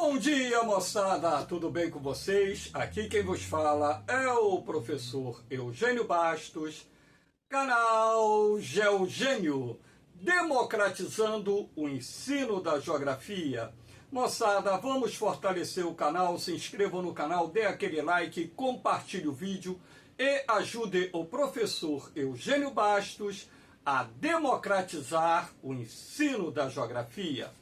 Bom dia, moçada! Tudo bem com vocês? Aqui quem vos fala é o professor Eugênio Bastos, canal Geogênio, democratizando o ensino da geografia. Moçada, vamos fortalecer o canal, se inscrevam no canal, dê aquele like, compartilhe o vídeo e ajude o professor Eugênio Bastos a democratizar o ensino da geografia.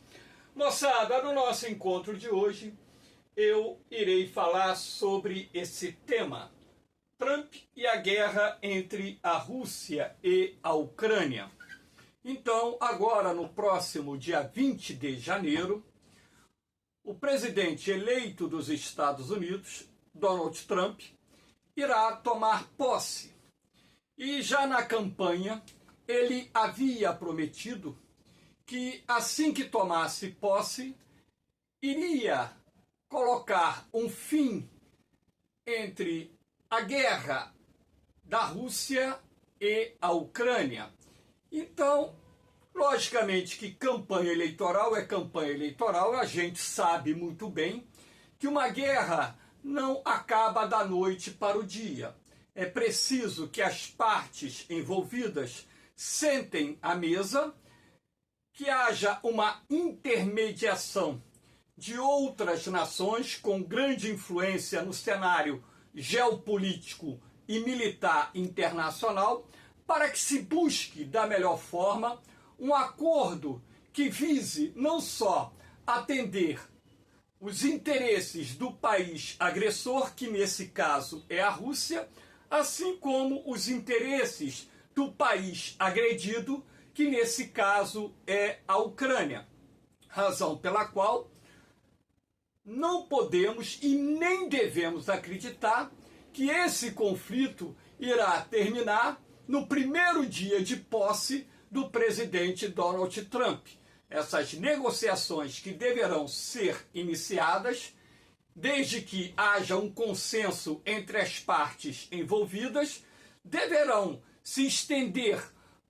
Moçada, no nosso encontro de hoje, eu irei falar sobre esse tema, Trump e a guerra entre a Rússia e a Ucrânia. Então, agora no próximo dia 20 de janeiro, o presidente eleito dos Estados Unidos, Donald Trump, irá tomar posse. E já na campanha, ele havia prometido que assim que tomasse posse, iria colocar um fim entre a guerra da Rússia e a Ucrânia. Então, logicamente que campanha eleitoral é campanha eleitoral, a gente sabe muito bem que uma guerra não acaba da noite para o dia. É preciso que as partes envolvidas sentem à mesa, que haja uma intermediação de outras nações com grande influência no cenário geopolítico e militar internacional, para que se busque da melhor forma um acordo que vise não só atender os interesses do país agressor, que nesse caso é a Rússia, assim como os interesses do país agredido, que nesse caso é a Ucrânia, razão pela qual não podemos e nem devemos acreditar que esse conflito irá terminar no primeiro dia de posse do presidente Donald Trump. Essas negociações que deverão ser iniciadas, desde que haja um consenso entre as partes envolvidas, deverão se estender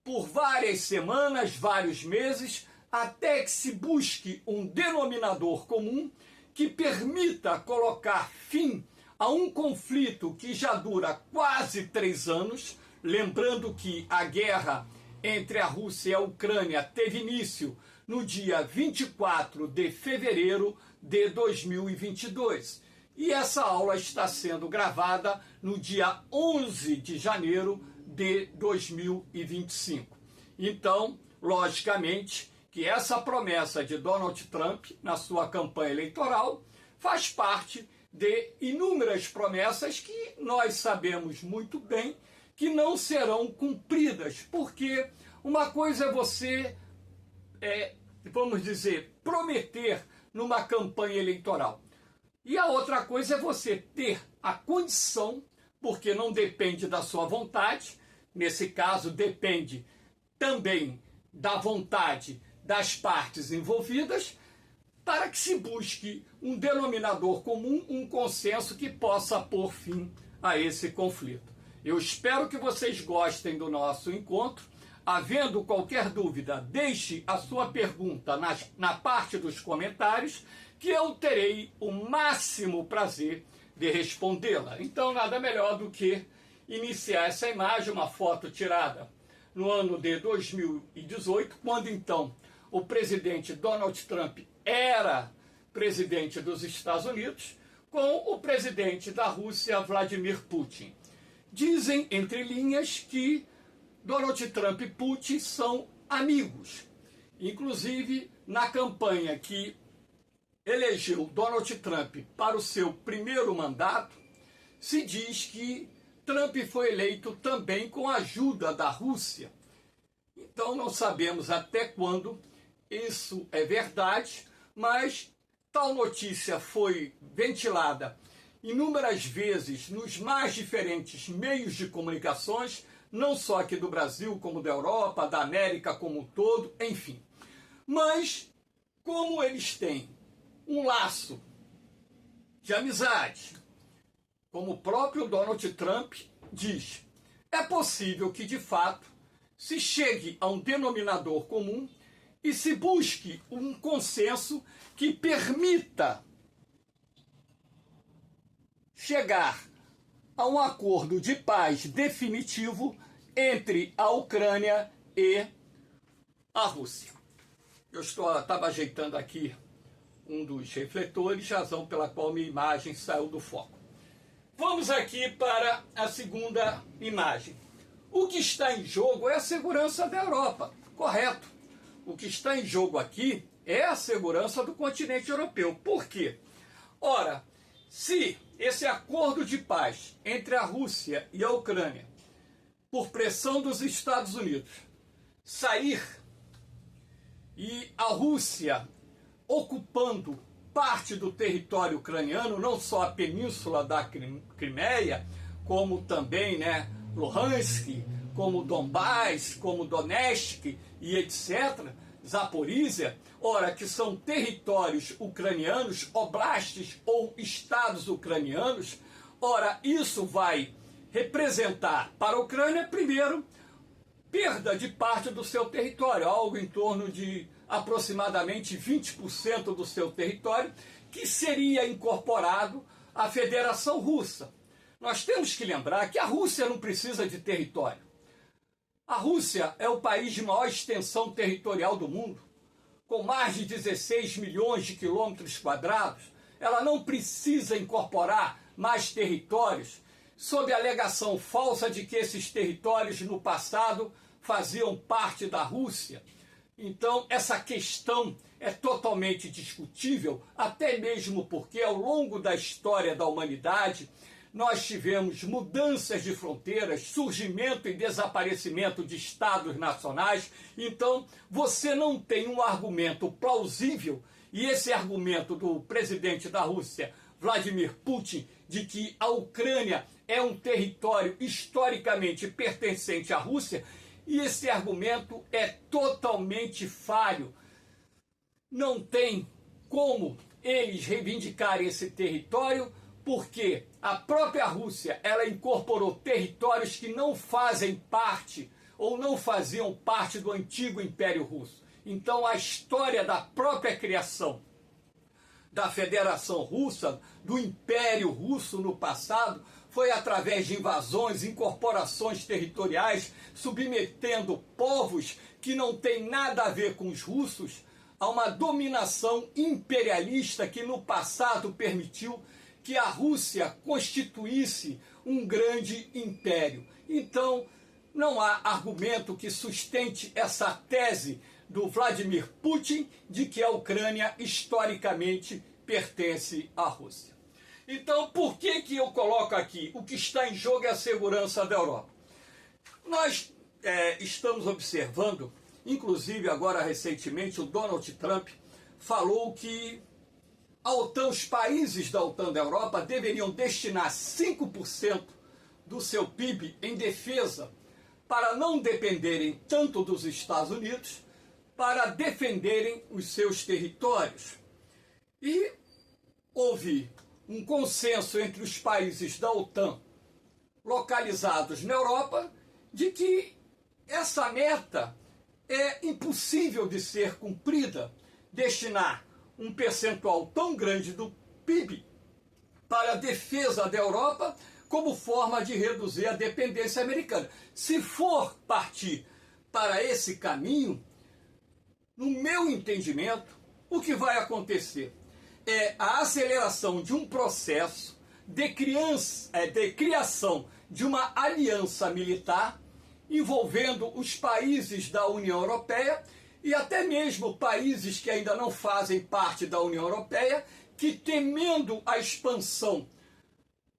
por várias semanas, vários meses, até que se busque um denominador comum que permita colocar fim a um conflito que já dura quase 3 anos, lembrando que a guerra entre a Rússia e a Ucrânia teve início no dia 24 de fevereiro de 2022. E essa aula está sendo gravada no dia 11 de janeiro de 2025. Então, logicamente, que essa promessa de Donald Trump na sua campanha eleitoral faz parte de inúmeras promessas que nós sabemos muito bem que não serão cumpridas, porque uma coisa é você, vamos dizer, prometer numa campanha eleitoral, e a outra coisa é você ter a condição, porque não depende da sua vontade, nesse caso depende também da vontade das partes envolvidas, para que se busque um denominador comum, um consenso que possa pôr fim a esse conflito. Eu espero que vocês gostem do nosso encontro. Havendo qualquer dúvida, deixe a sua pergunta na parte dos comentários, que eu terei o máximo prazer de respondê-la. Então, nada melhor do que iniciar essa imagem, uma foto tirada no ano de 2018, quando então o presidente Donald Trump era presidente dos Estados Unidos, com o presidente da Rússia, Vladimir Putin. Dizem, entre linhas, que Donald Trump e Putin são amigos. Inclusive, na campanha que elegeu Donald Trump para o seu primeiro mandato, se diz que Trump foi eleito também com a ajuda da Rússia. Então não sabemos até quando isso é verdade, mas tal notícia foi ventilada inúmeras vezes nos mais diferentes meios de comunicações, não só aqui do Brasil, como da Europa, da América como um todo, enfim. Mas, como eles têm um laço de amizade, como o próprio Donald Trump diz, é possível que, de fato, se chegue a um denominador comum e se busque um consenso que permita chegar a um acordo de paz definitivo entre a Ucrânia e a Rússia. Eu estava ajeitando aqui um dos refletores, razão pela qual minha imagem saiu do foco. Vamos aqui para a segunda imagem. O que está em jogo é a segurança da Europa, correto? O que está em jogo aqui é a segurança do continente europeu. Por quê? Ora, se esse acordo de paz entre a Rússia e a Ucrânia, por pressão dos Estados Unidos, sair e a Rússia ocupando parte do território ucraniano, não só a península da Crimeia, como também, Luhansk, como Donbás, como Donetsk e etc., Zaporísia, ora, que são territórios ucranianos, oblastes ou estados ucranianos, ora, isso vai representar para a Ucrânia, primeiro, perda de parte do seu território, algo em torno de aproximadamente 20% do seu território, que seria incorporado à Federação Russa. Nós temos que lembrar que a Rússia não precisa de território. A Rússia é o país de maior extensão territorial do mundo, com mais de 16 milhões de quilômetros quadrados. Ela não precisa incorporar mais territórios, sob a alegação falsa de que esses territórios no passado faziam parte da Rússia. Então, essa questão é totalmente discutível, até mesmo porque ao longo da história da humanidade nós tivemos mudanças de fronteiras, surgimento e desaparecimento de estados nacionais. Então, você não tem um argumento plausível, e esse argumento do presidente da Rússia, Vladimir Putin, de que a Ucrânia é um território historicamente pertencente à Rússia, e esse argumento é totalmente falho. Não tem como eles reivindicarem esse território, porque a própria Rússia, ela incorporou territórios que não fazem parte ou não faziam parte do antigo Império Russo. Então, a história da própria criação da Federação Russa, do Império Russo no passado, foi através de invasões, incorporações territoriais, submetendo povos que não têm nada a ver com os russos a uma dominação imperialista que no passado permitiu que a Rússia constituísse um grande império. Então, não há argumento que sustente essa tese do Vladimir Putin de que a Ucrânia historicamente pertence à Rússia. Então, por que eu coloco aqui? O que está em jogo é a segurança da Europa. Nós estamos observando, inclusive agora recentemente, o Donald Trump falou que a OTAN, os países da OTAN da Europa deveriam destinar 5% do seu PIB em defesa para não dependerem tanto dos Estados Unidos, para defenderem os seus territórios. E houve um consenso entre os países da OTAN localizados na Europa de que essa meta é impossível de ser cumprida, destinar um percentual tão grande do PIB para a defesa da Europa como forma de reduzir a dependência americana. Se for partir para esse caminho, no meu entendimento, o que vai acontecer é a aceleração de um processo de criação de uma aliança militar envolvendo os países da União Europeia e até mesmo países que ainda não fazem parte da União Europeia, que, temendo a expansão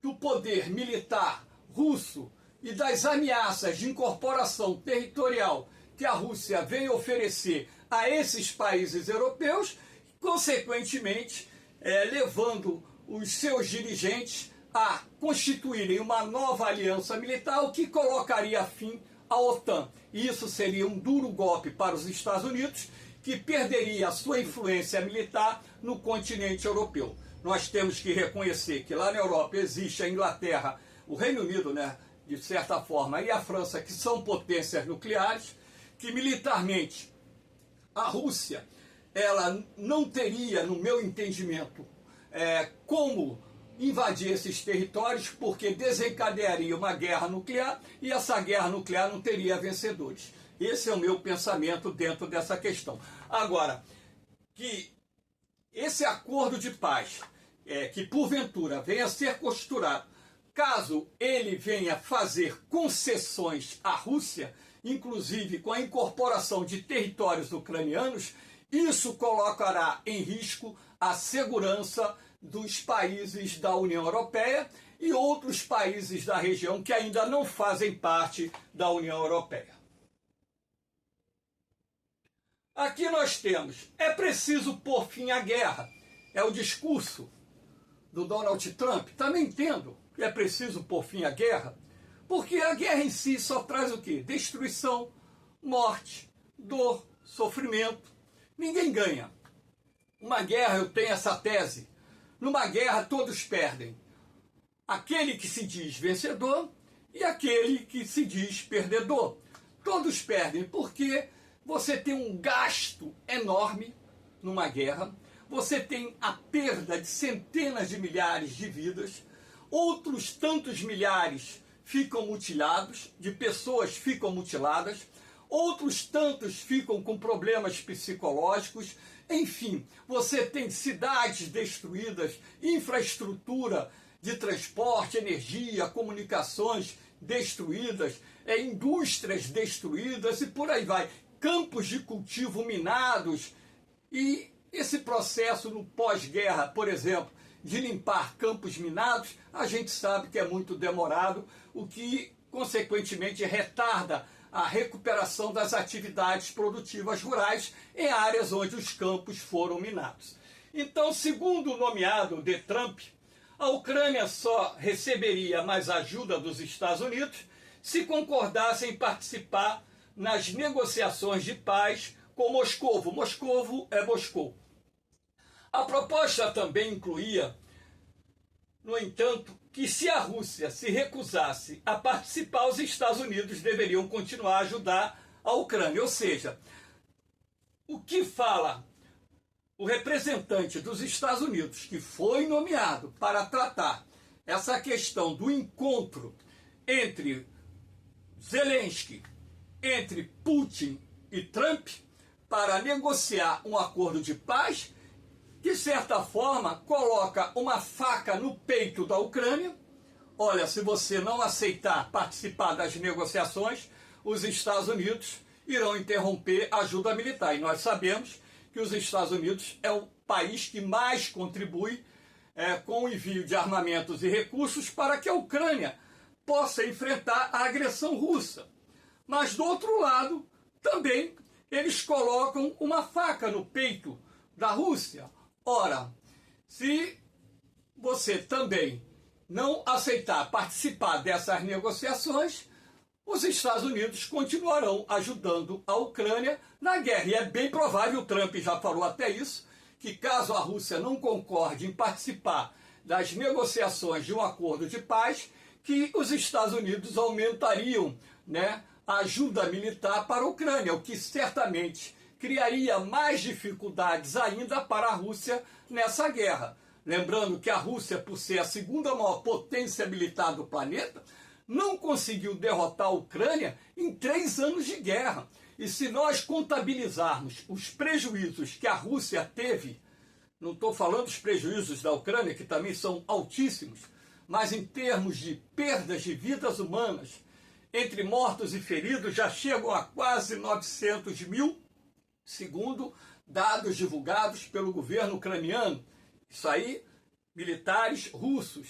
do poder militar russo e das ameaças de incorporação territorial que a Rússia vem oferecer a esses países europeus, consequentemente, levando os seus dirigentes a constituírem uma nova aliança militar, o que colocaria fim à OTAN. E isso seria um duro golpe para os Estados Unidos, que perderia a sua influência militar no continente europeu. Nós temos que reconhecer que lá na Europa existe a Inglaterra, o Reino Unido, de certa forma, e a França, que são potências nucleares, que militarmente a Rússia ela não teria, no meu entendimento, como invadir esses territórios, porque desencadearia uma guerra nuclear e essa guerra nuclear não teria vencedores. Esse é o meu pensamento dentro dessa questão. Agora, que esse acordo de paz, que porventura venha a ser costurado, caso ele venha fazer concessões à Rússia, inclusive com a incorporação de territórios ucranianos, isso colocará em risco a segurança dos países da União Europeia e outros países da região que ainda não fazem parte da União Europeia. Aqui nós temos, é preciso pôr fim à guerra. É o discurso do Donald Trump. Também entendo que é preciso pôr fim à guerra, porque a guerra em si só traz o quê? Destruição, morte, dor, sofrimento. Ninguém ganha. Uma guerra, eu tenho essa tese, numa guerra todos perdem. Aquele que se diz vencedor e aquele que se diz perdedor. Todos perdem, porque você tem um gasto enorme numa guerra, você tem a perda de centenas de milhares de vidas, outros tantos milhares ficam mutilados, de pessoas ficam mutiladas, outros tantos ficam com problemas psicológicos, enfim, você tem cidades destruídas, infraestrutura de transporte, energia, comunicações destruídas, indústrias destruídas e por aí vai. Campos de cultivo minados e esse processo no pós-guerra, por exemplo, de limpar campos minados, a gente sabe que é muito demorado, o que consequentemente retarda a recuperação das atividades produtivas rurais em áreas onde os campos foram minados. Então, segundo o nomeado de Trump, a Ucrânia só receberia mais ajuda dos Estados Unidos se concordasse em participar nas negociações de paz com Moscovo. Moscovo é Moscou. A proposta também incluía, no entanto, que se a Rússia se recusasse a participar, os Estados Unidos deveriam continuar a ajudar a Ucrânia. Ou seja, o que fala o representante dos Estados Unidos, que foi nomeado para tratar essa questão do encontro entre Zelensky, entre Putin e Trump, para negociar um acordo de paz, de certa forma, coloca uma faca no peito da Ucrânia. Olha, se você não aceitar participar das negociações, os Estados Unidos irão interromper a ajuda militar. E nós sabemos que os Estados Unidos é o país que mais contribui com o envio de armamentos e recursos para que a Ucrânia possa enfrentar a agressão russa. Mas, do outro lado, também eles colocam uma faca no peito da Rússia. Ora, se você também não aceitar participar dessas negociações, os Estados Unidos continuarão ajudando a Ucrânia na guerra. E é bem provável, o Trump já falou até isso, que caso a Rússia não concorde em participar das negociações de um acordo de paz, que os Estados Unidos aumentariam, a ajuda militar para a Ucrânia, o que certamente criaria mais dificuldades ainda para a Rússia nessa guerra. Lembrando que a Rússia, por ser a segunda maior potência militar do planeta, não conseguiu derrotar a Ucrânia em 3 anos de guerra. E se nós contabilizarmos os prejuízos que a Rússia teve, não estou falando dos prejuízos da Ucrânia, que também são altíssimos, mas em termos de perdas de vidas humanas, entre mortos e feridos, já chegam a quase 900 mil, segundo dados divulgados pelo governo ucraniano. Isso aí, militares russos.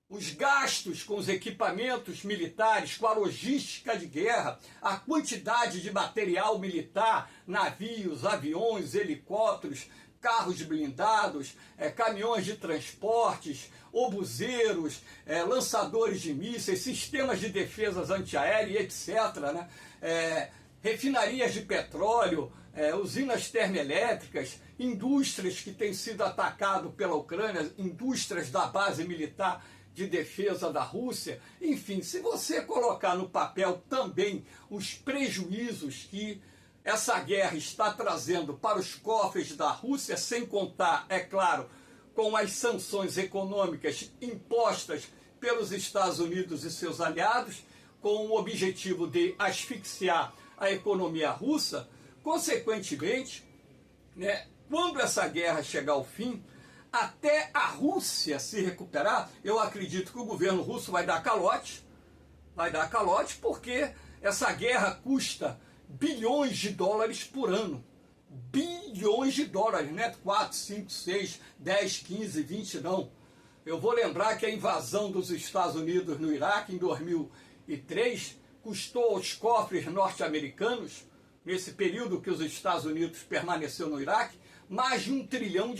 Os gastos com os equipamentos militares, com a logística de guerra, a quantidade de material militar, navios, aviões, helicópteros, carros blindados, caminhões de transportes, obuseiros, lançadores de mísseis, sistemas de defesas antiaérea, etc., refinarias de petróleo, usinas termoelétricas, indústrias que têm sido atacadas pela Ucrânia, indústrias da base militar de defesa da Rússia. Enfim, se você colocar no papel também os prejuízos que essa guerra está trazendo para os cofres da Rússia, sem contar, é claro, com as sanções econômicas impostas pelos Estados Unidos e seus aliados, com o objetivo de asfixiar a economia russa, consequentemente, né, quando essa guerra chegar ao fim, até a Rússia se recuperar, eu acredito que o governo russo vai dar calote, porque essa guerra custa bilhões de dólares por ano. Bilhões de dólares, não é 4, 5, 6, 10, 15, 20, não. Eu vou lembrar que a invasão dos Estados Unidos no Iraque em 2003 custou aos cofres norte-americanos, nesse período que os Estados Unidos permaneceu no Iraque, mais de $1 trilhão.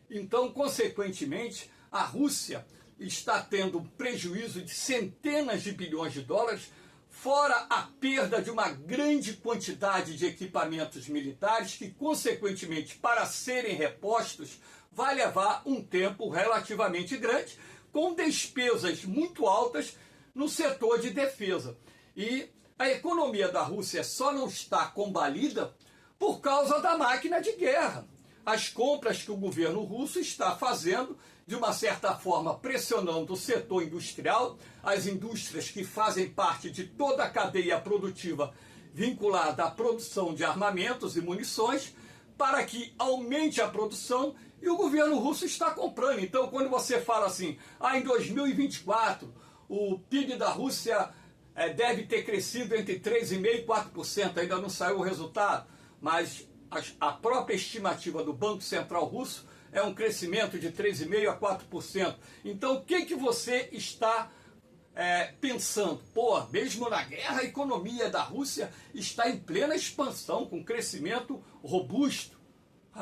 Então, consequentemente, a Rússia está tendo um prejuízo de centenas de bilhões de dólares, fora a perda de uma grande quantidade de equipamentos militares que, consequentemente, para serem repostos, vai levar um tempo relativamente grande, com despesas muito altas no setor de defesa. E a economia da Rússia só não está combalida por causa da máquina de guerra. As compras que o governo russo está fazendo, de uma certa forma pressionando o setor industrial, as indústrias que fazem parte de toda a cadeia produtiva vinculada à produção de armamentos e munições, para que aumente a produção, e o governo russo está comprando. Então, quando você fala assim, em 2024, o PIB da Rússia deve ter crescido entre 3,5% e 4%, ainda não saiu o resultado, mas a própria estimativa do Banco Central Russo é um crescimento de 3,5% a 4%. Então, o que você está pensando? Pô, mesmo na guerra, a economia da Rússia está em plena expansão, com crescimento robusto.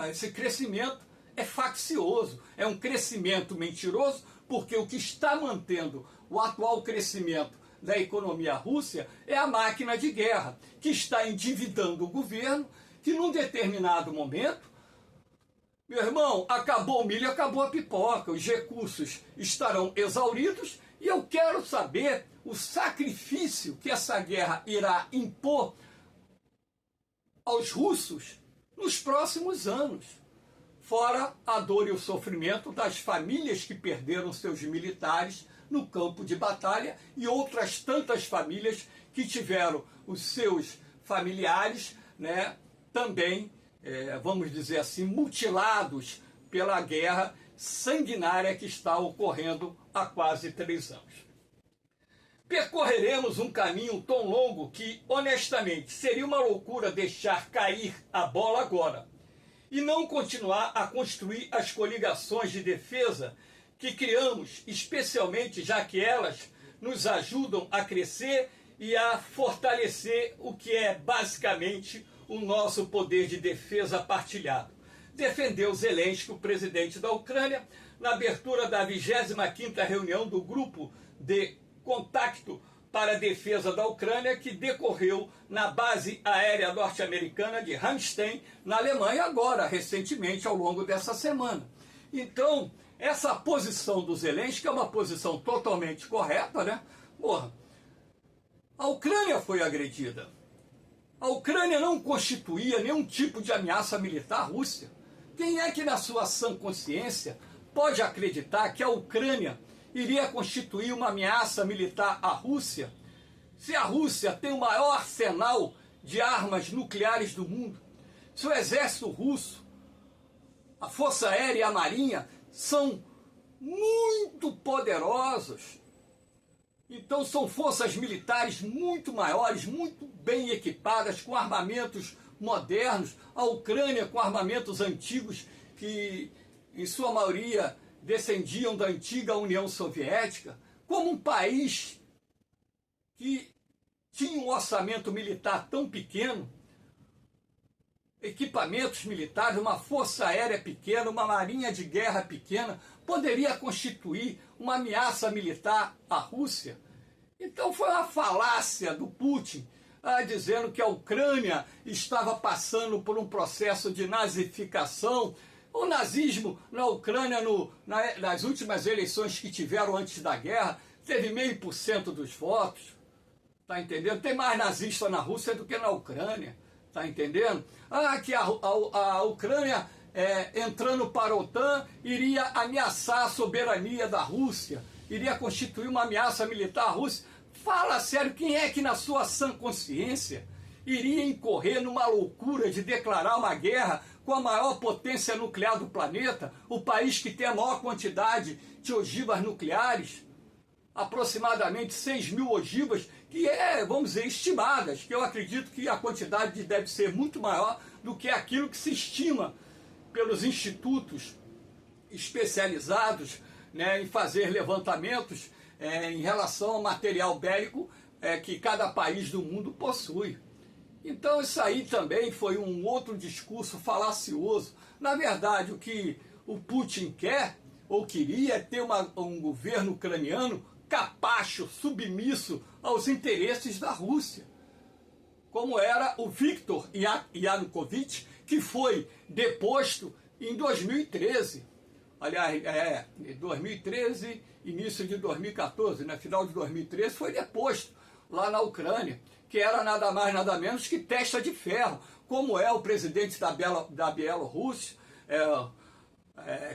Esse crescimento é faccioso, é um crescimento mentiroso, porque o que está mantendo o atual crescimento da economia russa é a máquina de guerra, que está endividando o governo, que num determinado momento, meu irmão, acabou o milho, acabou a pipoca, os recursos estarão exauridos, e eu quero saber o sacrifício que essa guerra irá impor aos russos nos próximos anos. Fora a dor e o sofrimento das famílias que perderam seus militares no campo de batalha e outras tantas famílias que tiveram os seus familiares, né, também, vamos dizer assim, mutilados pela guerra sanguinária que está ocorrendo há quase 3 anos. Percorreremos um caminho tão longo que, honestamente, seria uma loucura deixar cair a bola agora e não continuar a construir as coligações de defesa que criamos, especialmente já que elas nos ajudam a crescer e a fortalecer o que é basicamente o nosso poder de defesa partilhado. Defendeu Zelensky, o presidente da Ucrânia, na abertura da 25ª reunião do Grupo de Contacto para a Defesa da Ucrânia, que decorreu na base aérea norte-americana de Ramstein, na Alemanha, agora, recentemente, ao longo dessa semana. Então, essa posição do Zelensky é uma posição totalmente correta, né? Porra, a Ucrânia foi agredida. A Ucrânia não constituía nenhum tipo de ameaça militar à Rússia. Quem é que, na sua sã consciência, pode acreditar que a Ucrânia iria constituir uma ameaça militar à Rússia, se a Rússia tem o maior arsenal de armas nucleares do mundo? Se o exército russo, a Força Aérea e a Marinha são muito poderosos. Então são forças militares muito maiores, muito bem equipadas, com armamentos modernos. A Ucrânia com armamentos antigos que, em sua maioria, descendiam da antiga União Soviética. Como um país que tinha um orçamento militar tão pequeno, equipamentos militares, uma força aérea pequena, uma marinha de guerra pequena, poderia constituir uma ameaça militar à Rússia? Então foi uma falácia do Putin, dizendo que a Ucrânia estava passando por um processo de nazificação. O nazismo na Ucrânia, nas últimas eleições que tiveram antes da guerra, teve 0,5% dos votos. Tá entendendo? Tem mais nazista na Rússia do que na Ucrânia. Tá entendendo? Que a Ucrânia entrando para a OTAN, iria ameaçar a soberania da Rússia, iria constituir uma ameaça militar à Rússia. Fala sério, quem é que na sua sã consciência iria incorrer numa loucura de declarar uma guerra com a maior potência nuclear do planeta, o país que tem a maior quantidade de ogivas nucleares, aproximadamente 6.000 ogivas, que vamos dizer, estimadas, que eu acredito que a quantidade deve ser muito maior do que aquilo que se estima pelos institutos especializados, né, em fazer levantamentos em relação ao material bélico que cada país do mundo possui. Então isso aí também foi um outro discurso falacioso. Na verdade, o que o Putin quer, ou queria, é ter um governo ucraniano capacho, submisso aos interesses da Rússia. Como era o Viktor Yanukovych, que foi deposto em 2013. Aliás, 2013, início de 2014, né? Final de 2013, foi deposto lá na Ucrânia, que era nada mais, nada menos que testa de ferro, como é o presidente da Bielorrússia,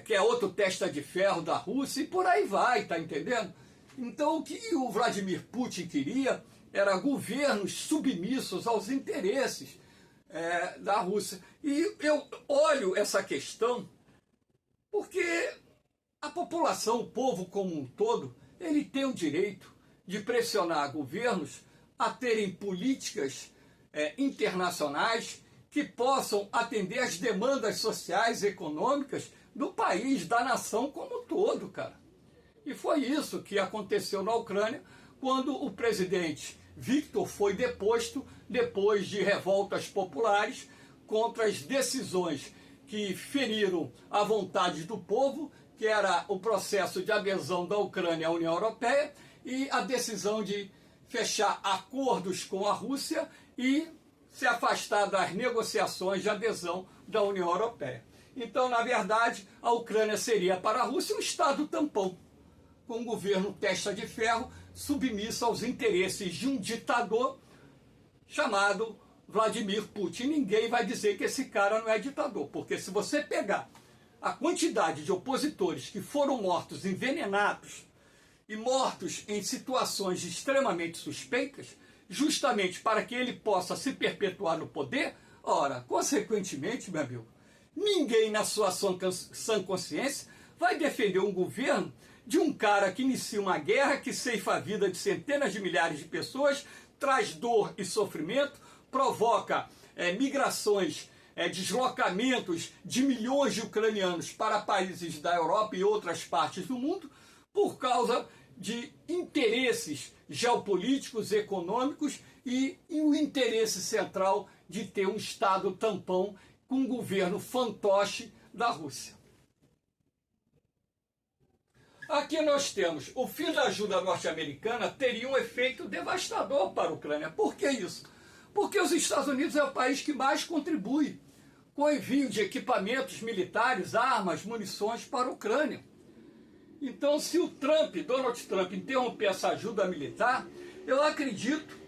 que é outro testa de ferro da Rússia, e por aí vai, tá entendendo? Então o que o Vladimir Putin queria era governos submissos aos interesses da Rússia. E eu olho essa questão porque a população, o povo como um todo, ele tem o direito de pressionar governos a terem políticas internacionais que possam atender às demandas sociais e econômicas do país, da nação como um todo, cara. E foi isso que aconteceu na Ucrânia quando o presidente Viktor foi deposto depois de revoltas populares contra as decisões que feriram a vontade do povo, que era o processo de adesão da Ucrânia à União Europeia e a decisão de fechar acordos com a Rússia e se afastar das negociações de adesão da União Europeia. Então, na verdade, a Ucrânia seria para a Rússia um Estado tampão, com um governo testa de ferro, submisso aos interesses de um ditador chamado Vladimir Putin. Ninguém vai dizer que esse cara não é ditador, porque se você pegar a quantidade de opositores que foram mortos envenenados e mortos em situações extremamente suspeitas, justamente para que ele possa se perpetuar no poder, ora, consequentemente, meu amigo, ninguém na sua sã consciência vai defender um governo de um cara que inicia uma guerra que ceifa a vida de centenas de milhares de pessoas, traz dor e sofrimento, provoca migrações, deslocamentos de milhões de ucranianos para países da Europa e outras partes do mundo, por causa de interesses geopolíticos, econômicos e o interesse central de ter um Estado tampão com um governo fantoche da Rússia. Aqui nós temos o fim da ajuda norte-americana teria um efeito devastador para a Ucrânia. Por que isso? Porque os Estados Unidos é o país que mais contribui com o envio de equipamentos militares, armas, munições para a Ucrânia. Então, se o Donald Trump, interromper essa ajuda militar, eu acredito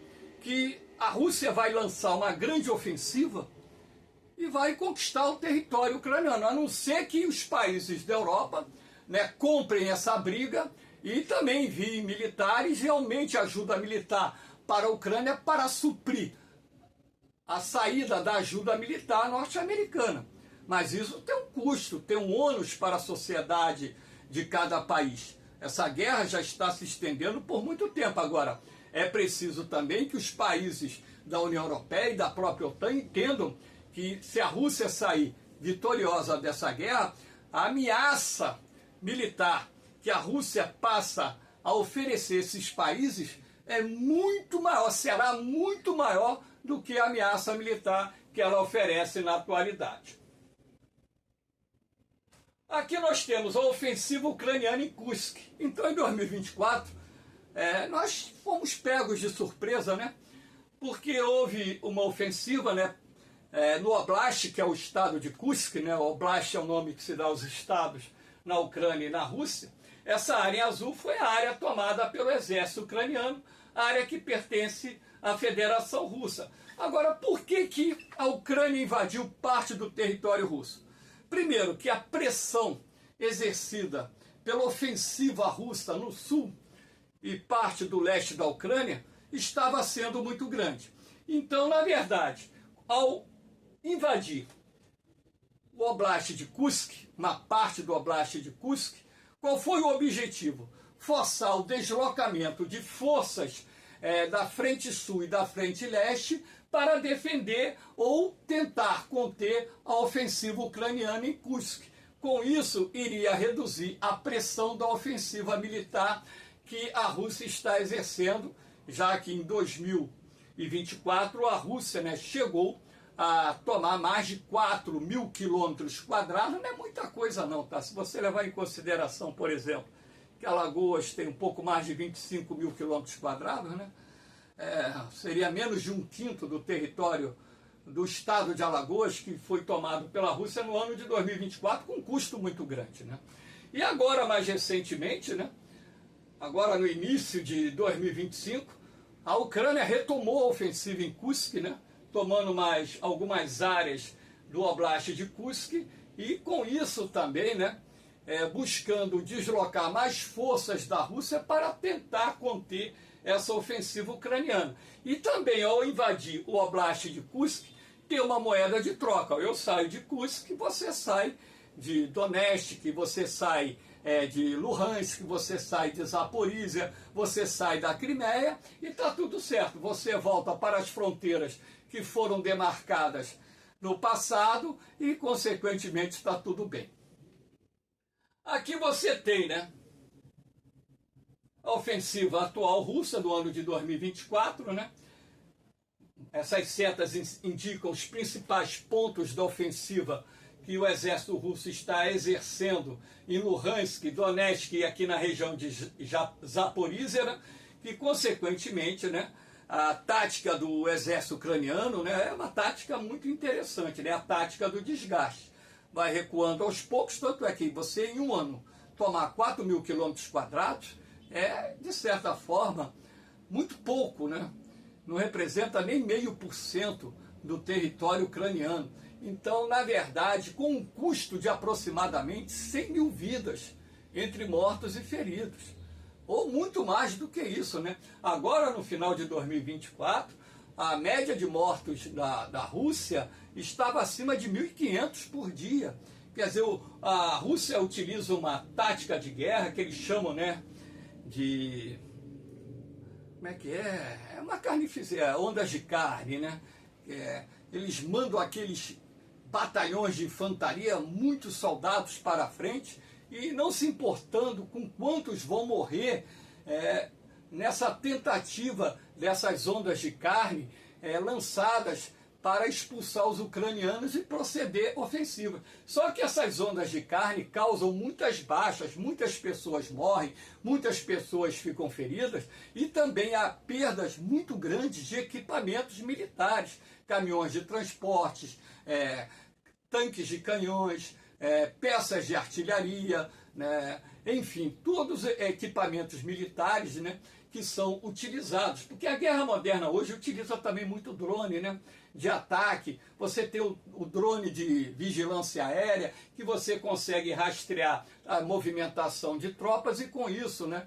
que a Rússia vai lançar uma grande ofensiva e vai conquistar o território ucraniano, a não ser que os países da Europa comprem essa briga e também enviem militares e aumente a ajuda militar para a Ucrânia para suprir a saída da ajuda militar norte-americana. Mas isso tem um custo, tem um ônus para a sociedade de cada país. Essa guerra já está se estendendo por muito tempo. Agora, é preciso também que os países da União Europeia e da própria OTAN entendam que se a Rússia sair vitoriosa dessa guerra, a ameaça militar que a Rússia passa a oferecer a esses países é muito maior, será muito maior do que a ameaça militar que ela oferece na atualidade. Aqui nós temos a ofensiva ucraniana em Kursk. Então, em 2024, nós fomos pegos de surpresa, porque houve uma ofensiva, no Oblast, que é o estado de Kursk, o Oblast é o nome que se dá aos estados na Ucrânia e na Rússia. Essa área em azul foi a área tomada pelo exército ucraniano, a área que pertence à Federação Russa. Agora, por que a Ucrânia invadiu parte do território russo? Primeiro, que a pressão exercida pela ofensiva russa no sul e parte do leste da Ucrânia estava sendo muito grande. Então, na verdade, ao invadir o Oblast de Kursk, uma parte do Oblast de Kursk, qual foi o objetivo? Forçar o deslocamento de forças da frente sul e da frente leste para defender ou tentar conter a ofensiva ucraniana em Kursk. Com isso, iria reduzir a pressão da ofensiva militar que a Rússia está exercendo, já que em 2024 a Rússia chegou a tomar mais de 4.000 quilômetros quadrados. Não é muita coisa não, tá? Se você levar em consideração, por exemplo, que Alagoas tem um pouco mais de 25.000 quilômetros quadrados, né? Seria menos de 1/5 do território do estado de Alagoas, que foi tomado pela Rússia no ano de 2024, com um custo muito grande, né? E agora, mais recentemente, né? Agora no início de 2025, a Ucrânia retomou a ofensiva em Kursk, né? Tomando mais algumas áreas do Oblast de Kursk, e com isso também, né? Buscando deslocar mais forças da Rússia para tentar conter essa ofensiva ucraniana. E também, ao invadir o Oblast de Kursk, tem uma moeda de troca. Eu saio de Kursk, você sai de Donetsk, você sai de Luhansk, você sai de Zaporizhia, você sai da Crimeia e está tudo certo. Você volta para as fronteiras que foram demarcadas no passado e, consequentemente, está tudo bem. Aqui você tem, né, a ofensiva atual russa do ano de 2024, né? Essas setas indicam os principais pontos da ofensiva que o exército russo está exercendo em Luhansk, Donetsk e aqui na região de Zaporizhia, né? E, consequentemente, né, a tática do exército ucraniano, né, é uma tática muito interessante, né? A tática do desgaste. Vai recuando aos poucos, tanto é que você, em um ano, tomar 4.000 quilômetros quadrados, de certa forma, muito pouco, né? Não representa nem 0,5% do território ucraniano. Então, na verdade, com um custo de aproximadamente 100.000 vidas entre mortos e feridos. Ou muito mais do que isso, né? Agora, no final de 2024, a média de mortos da Rússia estava acima de 1.500 por dia. Quer dizer, a Rússia utiliza uma tática de guerra que eles chamam, né, de... Como é que é? É uma carnificina, ondas de carne, né? Eles mandam aqueles batalhões de infantaria, muitos soldados para a frente, e não se importando com quantos vão morrer nessa tentativa dessas ondas de carne lançadas para expulsar os ucranianos e proceder ofensiva. Só que essas ondas de carne causam muitas baixas, muitas pessoas morrem, muitas pessoas ficam feridas e também há perdas muito grandes de equipamentos militares, caminhões de transportes, tanques de canhões, peças de artilharia, né? Enfim, todos os equipamentos militares, né, que são utilizados. Porque a guerra moderna hoje utiliza também muito drone, né, de ataque. Você tem o drone de vigilância aérea, que você consegue rastrear a movimentação de tropas e com isso, né,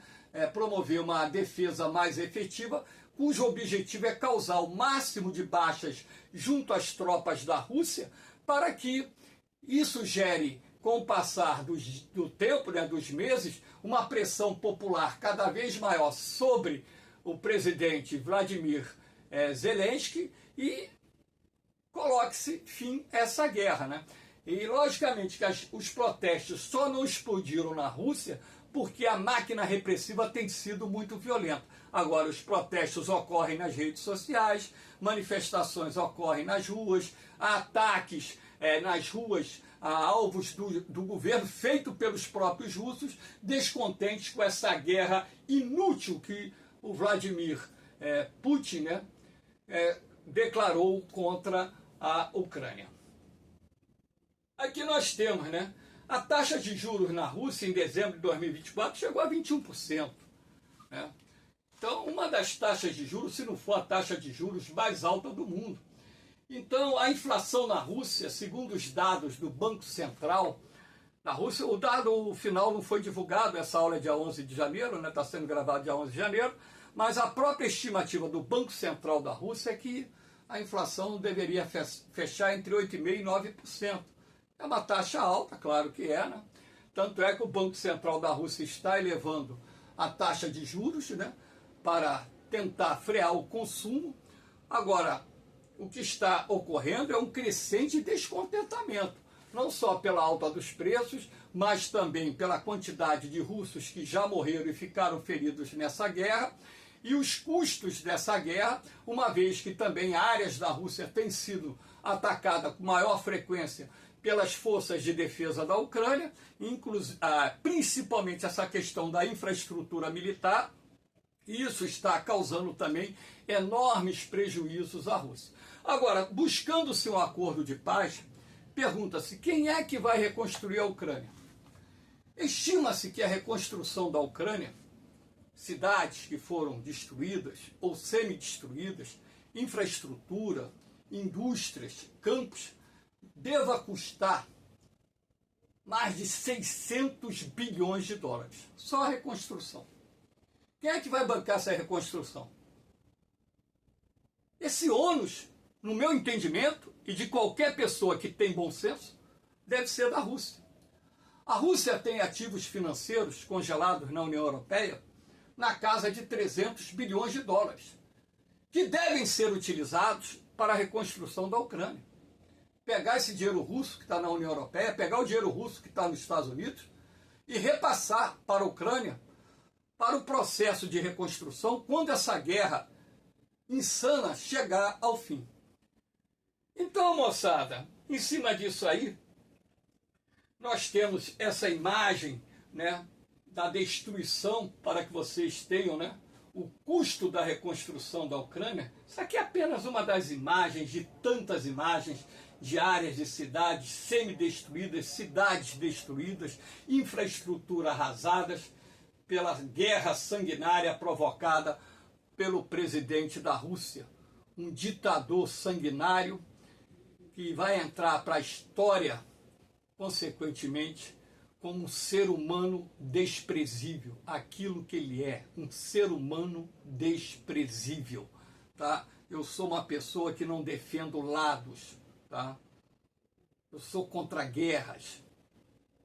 promover uma defesa mais efetiva, cujo objetivo é causar o máximo de baixas junto às tropas da Rússia, para que isso gere, com o passar do tempo, né, dos meses, uma pressão popular cada vez maior sobre o presidente Vladimir Zelensky e coloque-se fim a essa guerra, né? E, logicamente, que os protestos só não explodiram na Rússia porque a máquina repressiva tem sido muito violenta. Agora, os protestos ocorrem nas redes sociais, manifestações ocorrem nas ruas, há ataques nas ruas a alvos do governo, feito pelos próprios russos, descontentes com essa guerra inútil que o Vladimir Putin, né, declarou contra a Ucrânia. Aqui nós temos, né, a taxa de juros na Rússia em dezembro de 2024 chegou a 21%. Né? Então, uma das taxas de juros, se não for a taxa de juros mais alta do mundo. Então, a inflação na Rússia, segundo os dados do Banco Central, na Rússia, o dado final não foi divulgado, essa aula é dia 11 de janeiro, né? Está sendo gravado dia 11 de janeiro, mas a própria estimativa do Banco Central da Rússia é que a inflação deveria fechar entre 8,5% e 9%. É uma taxa alta, claro que é, né? Tanto é que o Banco Central da Rússia está elevando a taxa de juros, né? Para tentar frear o consumo. Agora, o que está ocorrendo é um crescente descontentamento, não só pela alta dos preços, mas também pela quantidade de russos que já morreram e ficaram feridos nessa guerra, e os custos dessa guerra, uma vez que também áreas da Rússia têm sido atacadas com maior frequência pelas forças de defesa da Ucrânia, principalmente essa questão da infraestrutura militar. Isso está causando também enormes prejuízos à Rússia. Agora, buscando-se um acordo de paz, pergunta-se quem é que vai reconstruir a Ucrânia? Estima-se que a reconstrução da Ucrânia, cidades que foram destruídas ou semi-destruídas, infraestrutura, indústrias, campos, deva custar mais de 600 bilhões de dólares. Só a reconstrução. Quem é que vai bancar essa reconstrução? Esse ônus, no meu entendimento, e de qualquer pessoa que tem bom senso, deve ser da Rússia. A Rússia tem ativos financeiros congelados na União Europeia na casa de 300 bilhões de dólares, que devem ser utilizados para a reconstrução da Ucrânia. Pegar esse dinheiro russo que está na União Europeia, pegar o dinheiro russo que está nos Estados Unidos e repassar para a Ucrânia para o processo de reconstrução quando essa guerra insana chegar ao fim. Então, moçada, em cima disso aí, nós temos essa imagem, né, da destruição, para que vocês tenham, né, o custo da reconstrução da Ucrânia. Isso aqui é apenas uma das imagens, de tantas imagens, de áreas de cidades semi-destruídas, cidades destruídas, infraestrutura arrasadas pela guerra sanguinária provocada pelo presidente da Rússia, um ditador sanguinário que vai entrar para a história, consequentemente, como um ser humano desprezível, aquilo que ele é, um ser humano desprezível, tá? Eu sou uma pessoa que não defendo lados, tá? Eu sou contra guerras,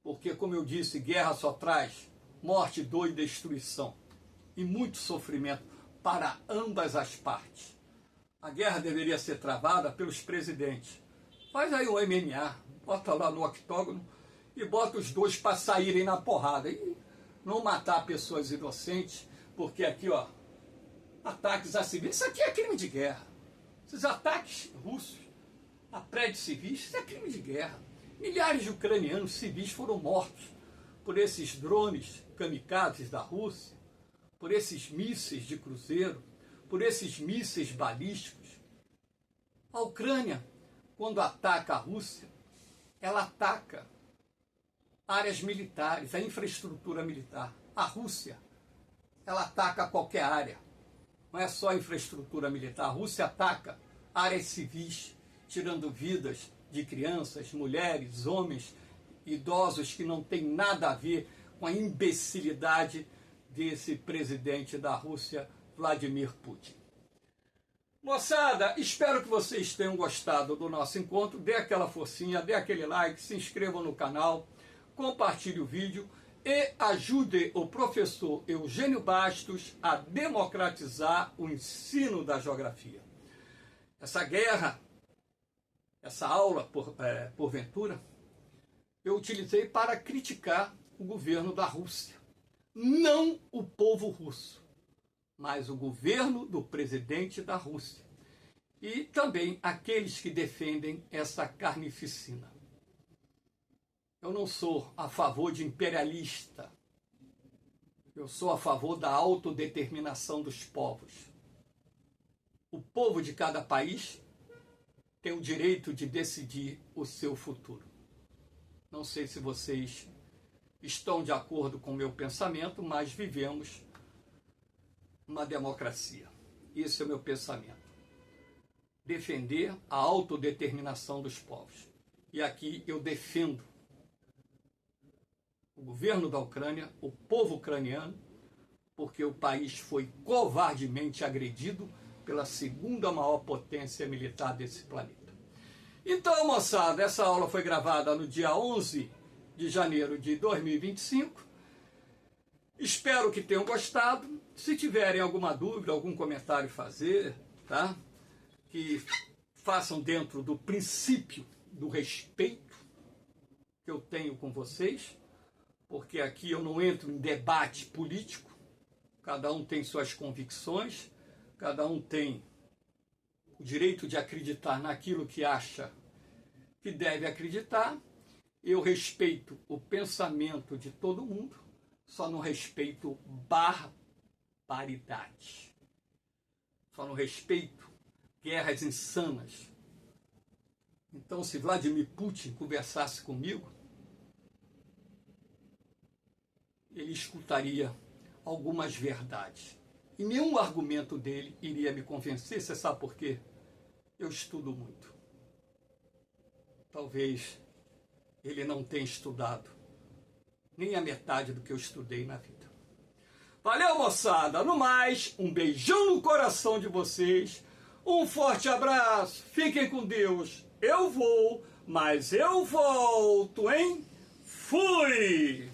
porque, como eu disse, guerra só traz morte, dor e destruição, e muito sofrimento para ambas as partes. A guerra deveria ser travada pelos presidentes. Faz aí o MMA, bota lá no octógono e bota os dois para saírem na porrada e não matar pessoas inocentes, porque aqui, ó, ataques a civis, isso aqui é crime de guerra. Esses ataques russos a prédios civis, isso é crime de guerra. Milhares de ucranianos civis foram mortos por esses drones kamikazes da Rússia, por esses mísseis de cruzeiro, por esses mísseis balísticos. A Ucrânia, quando ataca a Rússia, ela ataca áreas militares, a infraestrutura militar. A Rússia, ela ataca qualquer área. Não é só a infraestrutura militar. A Rússia ataca áreas civis, tirando vidas de crianças, mulheres, homens, idosos que não têm nada a ver com a imbecilidade desse presidente da Rússia, Vladimir Putin. Moçada, espero que vocês tenham gostado do nosso encontro. Dê aquela forcinha, dê aquele like, se inscrevam no canal, compartilhe o vídeo e ajude o professor Eugênio Bastos a democratizar o ensino da geografia. Essa guerra, essa aula, porventura, eu utilizei para criticar o governo da Rússia. Não o povo russo, mas o governo do presidente da Rússia. E também aqueles que defendem essa carnificina. Eu não sou a favor de imperialista. Eu sou a favor da autodeterminação dos povos. O povo de cada país tem o direito de decidir o seu futuro. Não sei se vocês estão de acordo com o meu pensamento, mas vivemos uma democracia. Esse é o meu pensamento. defender a autodeterminação dos povos. E aqui eu defendo o governo da Ucrânia, o povo ucraniano, porque o país foi covardemente agredido pela segunda maior potência militar desse planeta. Então, moçada, essa aula foi gravada no dia 11 de janeiro de 2025. Espero que tenham gostado. Se tiverem alguma dúvida, algum comentário a fazer, tá? Que façam dentro do princípio do respeito que eu tenho com vocês, porque aqui eu não entro em debate político, cada um tem suas convicções, cada um tem o direito de acreditar naquilo que acha que deve acreditar. Eu respeito o pensamento de todo mundo, só não respeito barbaridade. Só não respeito guerras insanas. Então, se Vladimir Putin conversasse comigo, ele escutaria algumas verdades. E nenhum argumento dele iria me convencer. Você sabe por quê? Eu estudo muito. Talvez ele não tenha estudado nem a metade do que eu estudei na vida. Valeu, moçada! No mais, um beijão no coração de vocês. Um forte abraço. Fiquem com Deus. Eu vou, mas eu volto, hein? Fui!